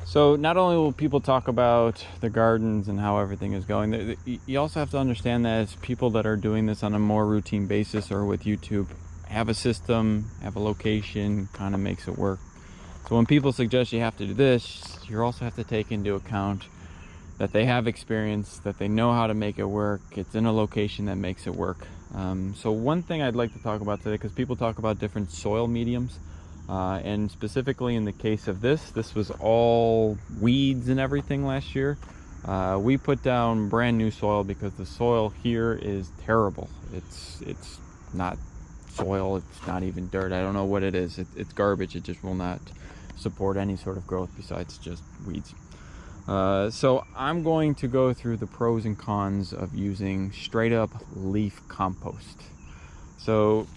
So not only will people talk about the gardens and how everything is going, you also have to understand that as people that are doing this on a more routine basis or with YouTube, have a system, have a location, kind of makes it work. So when people suggest you have to do this, you also have to take into account that they have experience, that they know how to make it work. It's in a location that makes it work. So one thing I'd like to talk about today, because people talk about different soil mediums, and specifically in the case of this was all weeds and everything last year. We put down brand new soil because the soil here is terrible. It's not soil, it's not even dirt. I don't know what it is. It's garbage. It just will not support any sort of growth besides just weeds. So I'm going to go through the pros and cons of using straight up leaf compost. So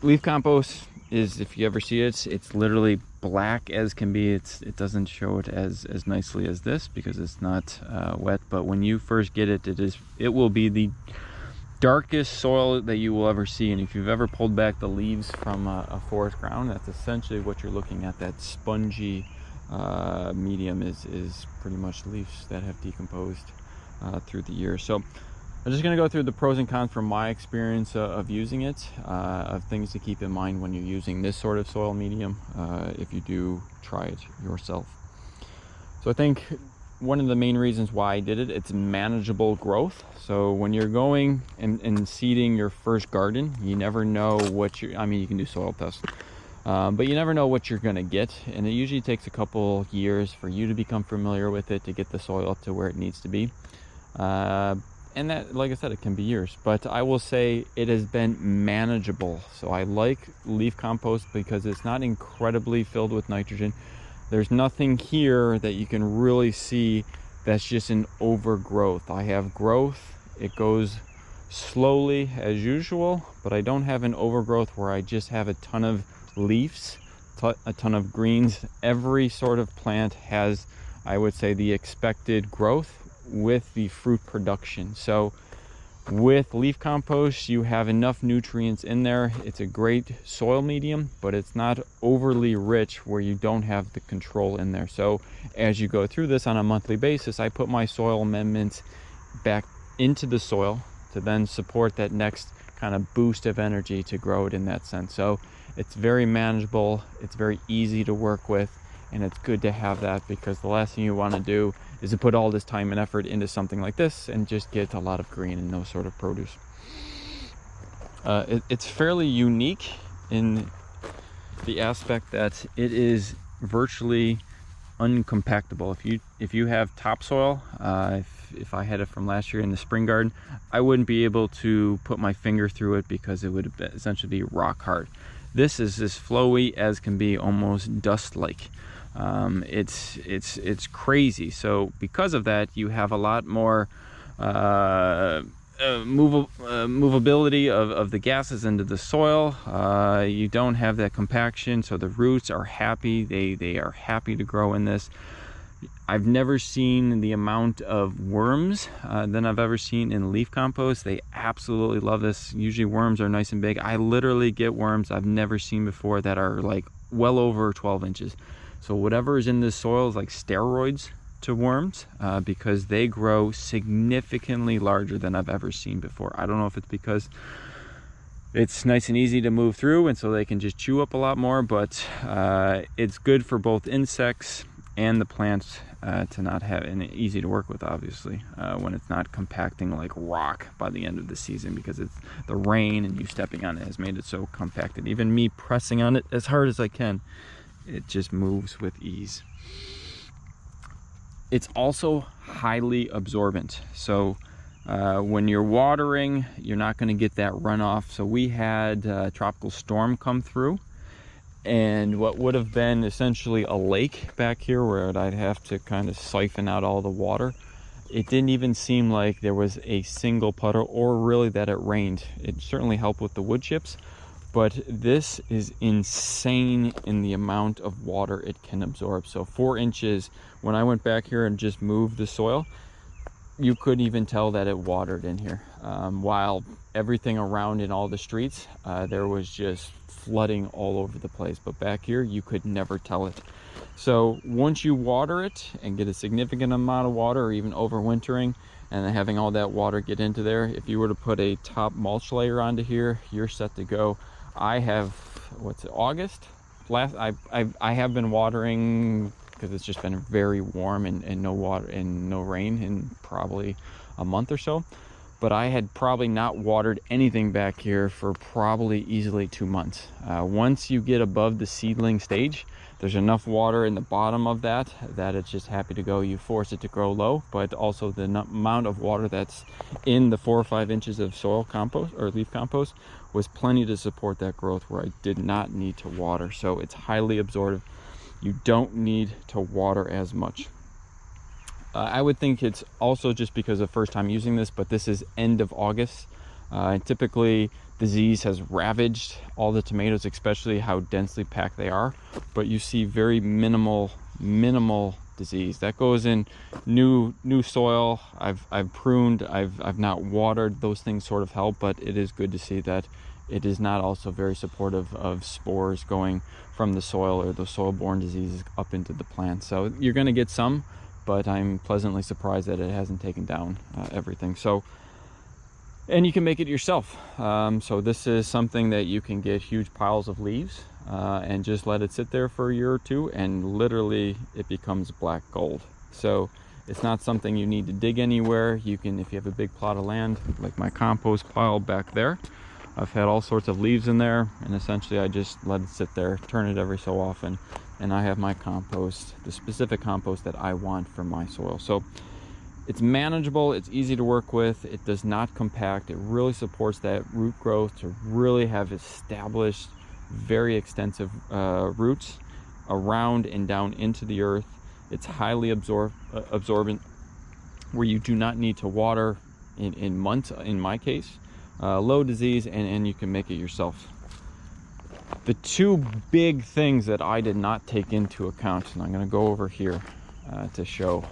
leaf compost is, if you ever see it, it's literally black as can be. It doesn't show it as nicely as this because it's not wet, but when you first get it, it will be the darkest soil that you will ever see. And if you've ever pulled back the leaves from a forest ground, that's essentially what you're looking at. That spongy medium is pretty much leaves that have decomposed through the years. So I'm just going to go through the pros and cons from my experience of using it, of things to keep in mind when you're using this sort of soil medium, if you do try it yourself. So I think one of the main reasons why I did it, it's manageable growth. So when you're going and seeding your first garden, you never know what you can do soil tests, but you never know what you're going to get. And it usually takes a couple years for you to become familiar with it, to get the soil up to where it needs to be. And that, like I said, it can be years, but I will say it has been manageable. So I like leaf compost because it's not incredibly filled with nitrogen. There's nothing here that you can really see that's just an overgrowth. I have growth. It goes slowly as usual, but I don't have an overgrowth where I just have a ton of leaves, a ton of greens. Every sort of plant has, I would say, the expected growth with the fruit production. So with leaf compost, you have enough nutrients in there. It's a great soil medium, but it's not overly rich where you don't have the control in there. So as you go through this on a monthly basis, I put my soil amendments back into the soil to then support that next kind of boost of energy to grow it in that sense. So it's very manageable, it's very easy to work with, and it's good to have that, because the last thing you want to do is to put all this time and effort into something like this and just get a lot of green and no sort of produce. It's fairly unique in the aspect that it is virtually uncompactable. If you have topsoil, if I had it from last year in the spring garden, I wouldn't be able to put my finger through it because it would essentially be rock hard. This is as flowy as can be, almost dust-like. It's crazy. So because of that, you have a lot more movability of the gases into the soil. You don't have that compaction, so the roots are happy. They are happy to grow in this. I've never seen the amount of worms than I've ever seen in leaf compost. They absolutely love this. Usually worms are nice and big. I literally get worms I've never seen before that are like well over 12 inches. So whatever is in this soil is like steroids to worms, because they grow significantly larger than I've ever seen before. I don't know if it's because it's nice and easy to move through and so they can just chew up a lot more, but it's good for both insects and the plants to not have, and easy to work with, obviously, when it's not compacting like rock by the end of the season, because it's the rain and you stepping on it has made it so compacted. Even me pressing on it as hard as I can, it just moves with ease. It's also highly absorbent. So when you're watering, you're not going to get that runoff. So we had a tropical storm come through, and what would have been essentially a lake back here where I'd have to kind of siphon out all the water, it didn't even seem like there was a single puddle, or really that it rained. It certainly helped with the wood chips, but this is insane in the amount of water it can absorb. So 4 inches, when I went back here and just moved the soil, you couldn't even tell that it watered in here. While everything around in all the streets, there was just flooding all over the place. But back here, you could never tell it. So once you water it and get a significant amount of water, or even overwintering and then having all that water get into there, if you were to put a top mulch layer onto here, you're set to go. I have, what's it, August? I have been watering because it's just been very warm and no water and no rain in probably a month or so. But I had probably not watered anything back here for probably easily 2 months. Once you get above the seedling stage, there's enough water in the bottom of that it's just happy to go. You force it to grow low, but also the amount of water that's in the 4 or 5 inches of soil compost or leaf compost was plenty to support that growth where I did not need to water. So it's highly absorptive. You don't need to water as much. I would think it's also just because of first time using this, but this is end of August. Typically disease has ravaged all the tomatoes, especially how densely packed they are, but you see very minimal disease that goes in new soil. I've pruned, I've not watered. Those things sort of help, but it is good to see that it is not also very supportive of spores going from the soil or the soil-borne diseases up into the plant. So you're going to get some, but I'm pleasantly surprised that it hasn't taken down everything. So, and you can make it yourself. So this is something that you can get huge piles of leaves and just let it sit there for a year or two, and literally it becomes black gold. So it's not something you need to dig anywhere. You can, if you have a big plot of land, like my compost pile back there, I've had all sorts of leaves in there, and essentially I just let it sit there, turn it every so often, and I have my compost, the specific compost that I want for my soil. So it's manageable, it's easy to work with, it does not compact, it really supports that root growth to really have established very extensive roots around and down into the earth. It's highly absorbent, where you do not need to water in months in my case. Low disease, and you can make it yourself. The two big things that I did not take into account, and I'm going to go over here to show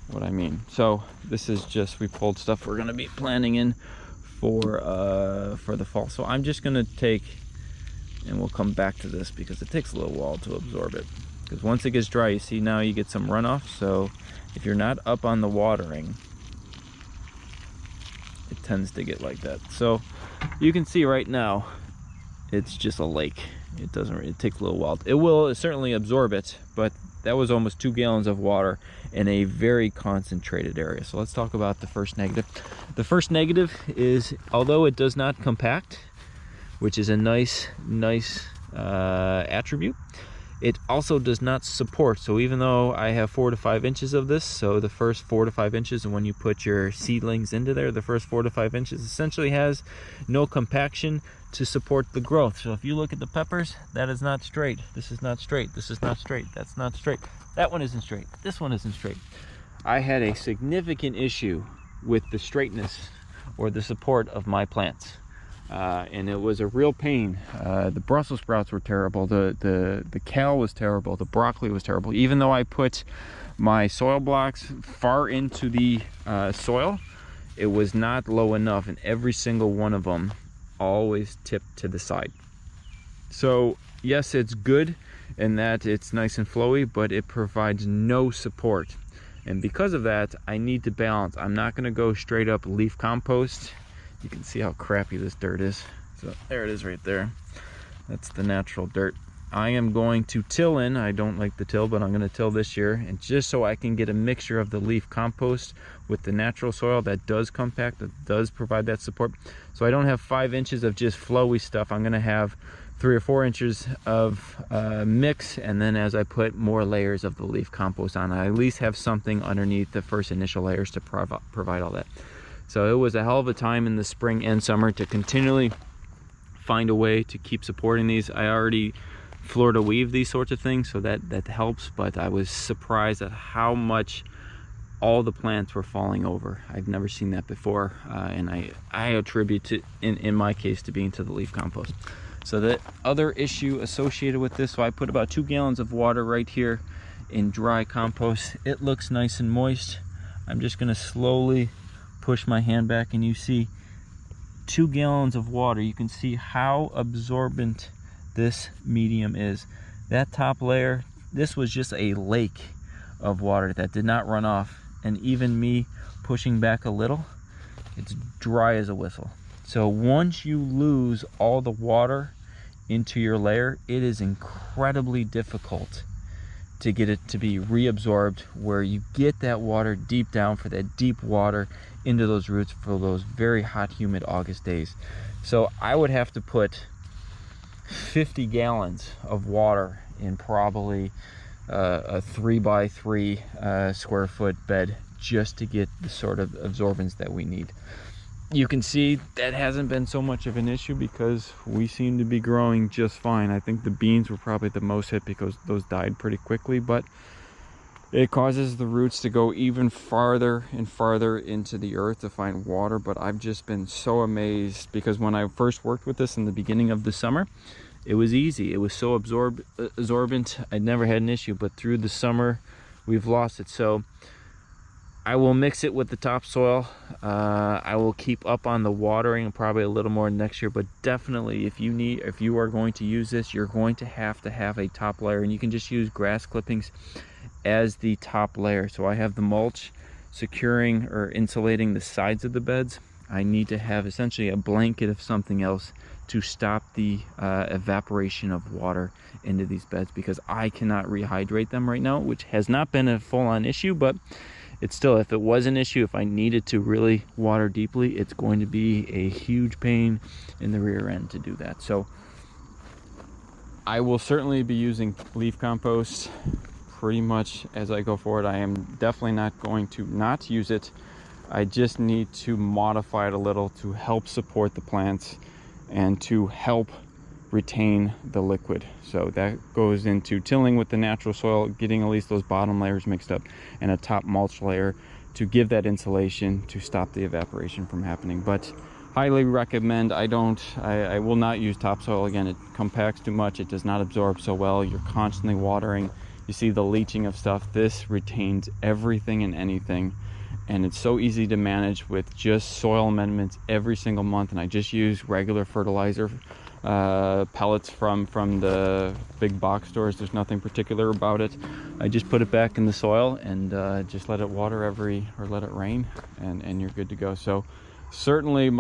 what I mean. So this is just, we pulled stuff we're going to be planting in for the fall. So I'm just going to take, and we'll come back to this because it takes a little while to absorb it. Because once it gets dry, you see now you get some runoff. So if you're not up on the watering, it tends to get like that. So you can see right now it's just a lake. It takes a little while. It will certainly absorb it, but that was almost 2 gallons of water in a very concentrated area. So let's talk about the first negative. The first negative is, although it does not compact, which is a nice attribute, it also does not support. So even though I have 4 to 5 inches of this, so the first 4 to 5 inches, and when you put your seedlings into there, the first 4 to 5 inches essentially has no compaction to support the growth. So if you look at the peppers, that is not straight. This is not straight. This is not straight. That's not straight. That one isn't straight. This one isn't straight. I had a significant issue with the straightness or the support of my plants. And it was a real pain. The Brussels sprouts were terrible. The kale was terrible. The broccoli was terrible. Even though I put my soil blocks far into the soil, it was not low enough, and every single one of them always tipped to the side. So yes, it's good in that it's nice and flowy, but it provides no support. And because of that, I need to balance. I'm not going to go straight up leaf compost. You can see how crappy this dirt is. So there it is right there. That's the natural dirt. I am going to till in. I don't like the till, but I'm going to till this year, and just so I can get a mixture of the leaf compost with the natural soil that does compact, that does provide that support. So I don't have 5 inches of just flowy stuff. I'm going to have 3 or 4 inches of mix, and then as I put more layers of the leaf compost on, I at least have something underneath the first initial layers to provide all that. So it was a hell of a time in the spring and summer to continually find a way to keep supporting these. I already Florida weave these sorts of things, so that helps, but I was surprised at how much all the plants were falling over. I've never seen that before, and I attribute it, in my case, to being to the leaf compost. So the other issue associated with this, so I put about 2 gallons of water right here in dry compost. It looks nice and moist. I'm just going to slowly push my hand back, and you see 2 gallons of water. You can see how absorbent this medium is. That top layer this was just a lake of water that did not run off. And even me pushing back a little, it's dry as a whistle. So once you lose all the water into your layer, it is incredibly difficult to get it to be reabsorbed, where you get that water deep down, for that deep water into those roots for those very hot, humid August days. So I would have to put 50 gallons of water in probably a 3x3 square foot bed just to get the sort of absorbance that we need. You can see that hasn't been so much of an issue because we seem to be growing just fine. I think the beans were probably the most hit because those died pretty quickly, but it causes the roots to go even farther and farther into the earth to find water. But I've just been so amazed, because when I first worked with this in the beginning of the summer, it was easy. It was so absorbent. I never had an issue, but through the summer, we've lost it. So I will mix it with the topsoil. I will keep up on the watering, probably a little more next year, but definitely if you are going to use this, you're going to have a top layer, and you can just use grass clippings as the top layer. So I have the mulch securing or insulating the sides of the beds. I need to have essentially a blanket of something else to stop the evaporation of water into these beds, because I cannot rehydrate them right now, which has not been a full-on issue, but it's still, if it was an issue, if I needed to really water deeply, it's going to be a huge pain in the rear end to do that. So I will certainly be using leaf compost pretty much as I go forward. I am definitely not going to not use it. I just need to modify it a little to help support the plants and to help retain the liquid. So that goes into tilling with the natural soil, getting at least those bottom layers mixed up, and a top mulch layer to give that insulation to stop the evaporation from happening. But highly recommend. I will not use topsoil again. It compacts too much. It does not absorb so well. You're constantly watering. You see the leaching of stuff. This retains everything and anything, and it's so easy to manage with just soil amendments every single month. And I just use regular fertilizer pellets from the big box stores. There's nothing particular about it. I just put it back in the soil and just let it water or let it rain, and you're good to go. So certainly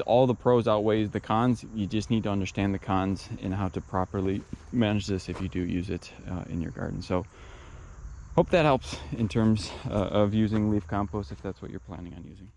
all the pros outweighs the cons. You just need to understand the cons and how to properly manage this if you do use it in your garden. So hope that helps in terms of using leaf compost if that's what you're planning on using.